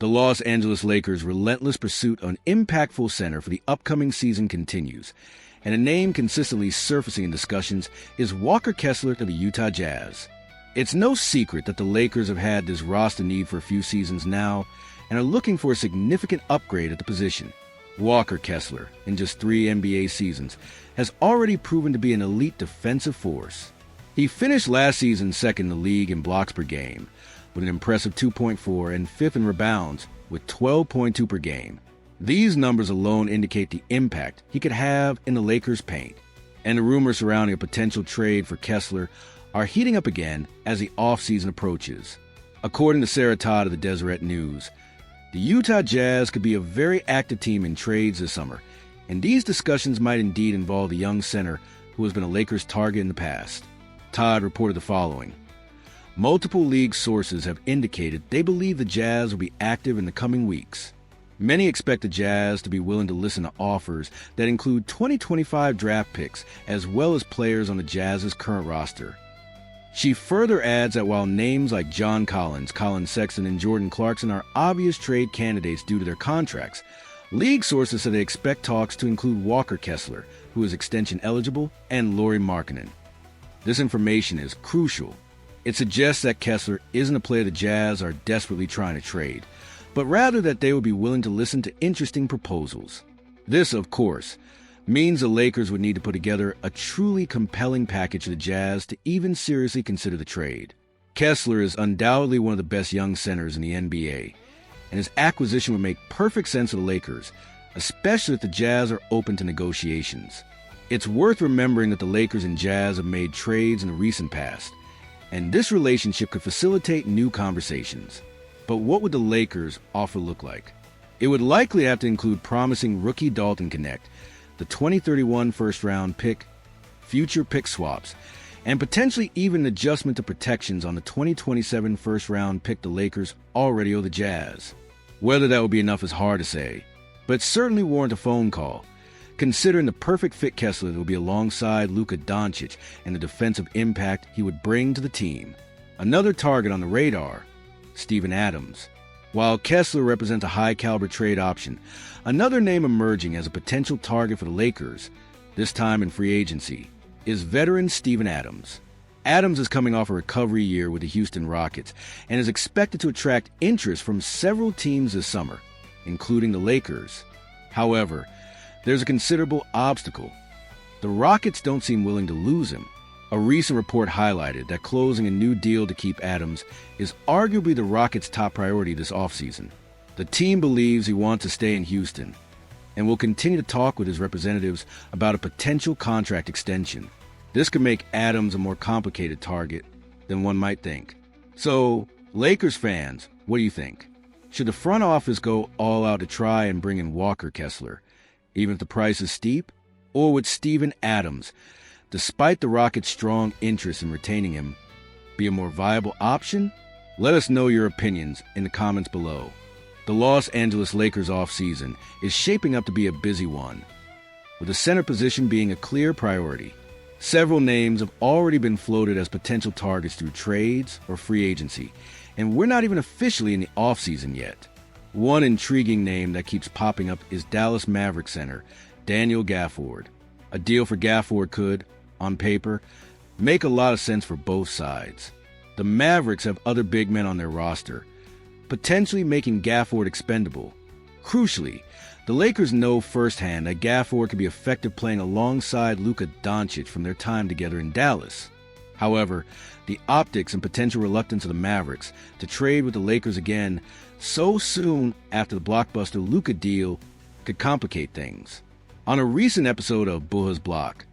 The Los Angeles Lakers' relentless pursuit of an impactful center for the upcoming season continues, and a name consistently surfacing in discussions is Walker Kessler to the Utah Jazz. It's no secret that the Lakers have had this roster need for a few seasons now and are looking for a significant upgrade at the position. Walker Kessler, in just 3 NBA seasons, has already proven to be an elite defensive force. He finished last season second in the league in blocks per game, with an impressive 2.4 and fifth in rebounds with 12.2 per game. These numbers alone indicate the impact he could have in the Lakers' paint, and the rumors surrounding a potential trade for Kessler are heating up again as the offseason approaches. According to Sarah Todd of the Deseret News, the Utah Jazz could be a very active team in trades this summer, and these discussions might indeed involve the young center who has been a Lakers target in the past. Todd reported the following. Multiple league sources have indicated they believe the Jazz will be active in the coming weeks. Many expect the Jazz to be willing to listen to offers that include 2025 draft picks as well as players on the Jazz's current roster. She further adds that while names like John Collins, Colin Sexton, and Jordan Clarkson are obvious trade candidates due to their contracts, league sources say they expect talks to include Walker Kessler, who is extension eligible, and Lauri Markkanen. This information is crucial. It suggests that Kessler isn't a player the Jazz are desperately trying to trade, but rather that they would be willing to listen to interesting proposals. This, of course, means the Lakers would need to put together a truly compelling package to the Jazz to even seriously consider the trade. Kessler is undoubtedly one of the best young centers in the NBA, and his acquisition would make perfect sense to the Lakers, especially if the Jazz are open to negotiations. It's worth remembering that the Lakers and Jazz have made trades in the recent past, and this relationship could facilitate new conversations. But what would the Lakers' offer look like? It would likely have to include promising rookie Dalton Connect, the 2031 first-round pick, future pick swaps, and potentially even an adjustment to protections on the 2027 first-round pick the Lakers already owe the Jazz. Whether that would be enough is hard to say, but certainly warrant a phone call, considering the perfect fit Kessler will be alongside Luka Doncic and the defensive impact he would bring to the team. Another target on the radar, Steven Adams. While Kessler represents a high-caliber trade option, another name emerging as a potential target for the Lakers, this time in free agency, is veteran Steven Adams. Adams is coming off a recovery year with the Houston Rockets and is expected to attract interest from several teams this summer, including the Lakers. However, there's a considerable obstacle. The Rockets don't seem willing to lose him. A recent report highlighted that closing a new deal to keep Adams is arguably the Rockets' top priority this offseason. The team believes he wants to stay in Houston and will continue to talk with his representatives about a potential contract extension. This could make Adams a more complicated target than one might think. So, Lakers fans, what do you think? Should the front office go all out to try and bring in Walker Kessler, even if the price is steep? Or would Steven Adams, despite the Rockets' strong interest in retaining him, be a more viable option? Let us know your opinions in the comments below. The Los Angeles Lakers offseason is shaping up to be a busy one, with the center position being a clear priority. Several names have already been floated as potential targets through trades or free agency, and we're not even officially in the offseason yet. One intriguing name that keeps popping up is Dallas Mavericks center Daniel Gafford. A deal for Gafford could, on paper, make a lot of sense for both sides. The Mavericks have other big men on their roster, potentially making Gafford expendable. Crucially, the Lakers know firsthand that Gafford could be effective playing alongside Luka Doncic from their time together in Dallas. However, the optics and potential reluctance of the Mavericks to trade with the Lakers again so soon after the blockbuster Luka deal could complicate things. On a recent episode of Buha's Block,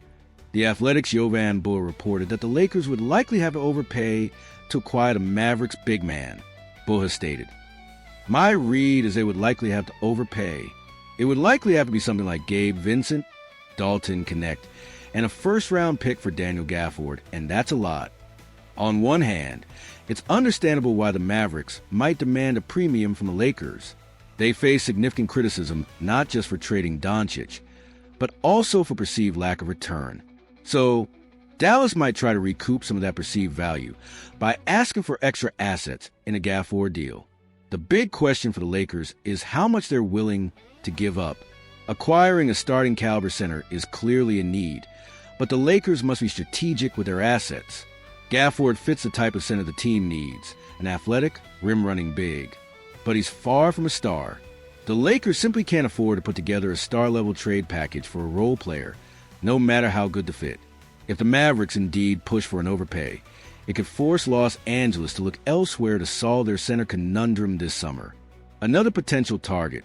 the Athletic's Jovan Buha reported that the Lakers would likely have to overpay to acquire the Mavericks' big man. Buha stated, "My read is they would likely have to overpay. It would likely have to be something like Gabe Vincent, Dalton Connect, and a first-round pick for Daniel Gafford, and that's a lot." On one hand, it's understandable why the Mavericks might demand a premium from the Lakers. They face significant criticism not just for trading Doncic, but also for perceived lack of return. So, Dallas might try to recoup some of that perceived value by asking for extra assets in a Gafford deal. The big question for the Lakers is how much they're willing to give up. Acquiring a starting caliber center is clearly a need, but the Lakers must be strategic with their assets. Gafford fits the type of center the team needs, an athletic, rim-running big. But he's far from a star. The Lakers simply can't afford to put together a star-level trade package for a role player, no matter how good the fit. If the Mavericks indeed push for an overpay, it could force Los Angeles to look elsewhere to solve their center conundrum this summer. Another potential target,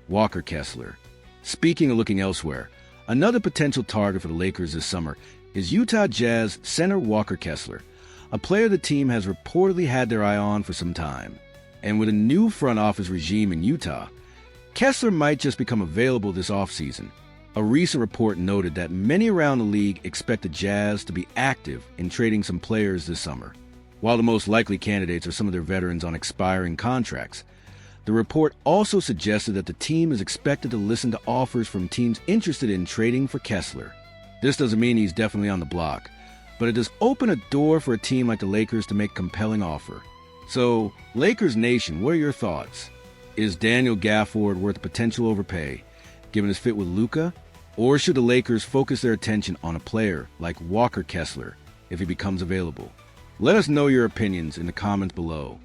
Walker Kessler. Speaking of looking elsewhere, another potential target for the Lakers this summer is Utah Jazz center Walker Kessler, a player the team has reportedly had their eye on for some time. And with a new front office regime in Utah, Kessler might just become available this offseason. A recent report noted that many around the league expect the Jazz to be active in trading some players this summer. While the most likely candidates are some of their veterans on expiring contracts, the report also suggested that the team is expected to listen to offers from teams interested in trading for Kessler. This doesn't mean he's definitely on the block, but it does open a door for a team like the Lakers to make a compelling offer. So, Lakers Nation, what are your thoughts? Is Daniel Gafford worth a potential overpay, given his fit with Luka? Or should the Lakers focus their attention on a player like Walker Kessler if he becomes available? Let us know your opinions in the comments below.